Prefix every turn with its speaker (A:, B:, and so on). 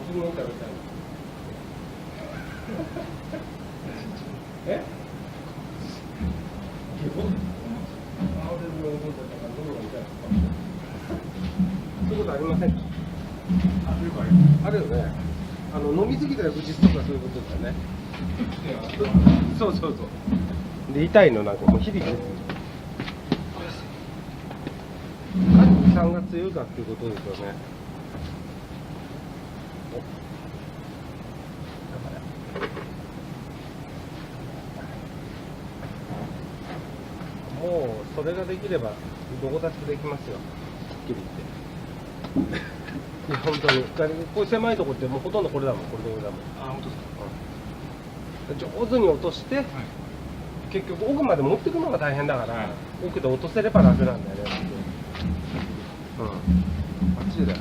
A: 分食べたいえそういうことありませんか？あるよね。飲みすぎたら愚痴とかそういうことだよね。そうそうそう。で痛いのなんかもう響きです。何酸が強いかっていうことですよね。もうそれができればどこだってできますよ。はっきり言って。いや本当にこういう狭いとこってもうほとんどこれだもん、これで俺だもん。
B: あ、本当ですか。
A: 上手に落として、はい、結局奥まで持っていくのが大変だから、はい、奥で落とせれば楽なんだよね。うん、バッチリだよ。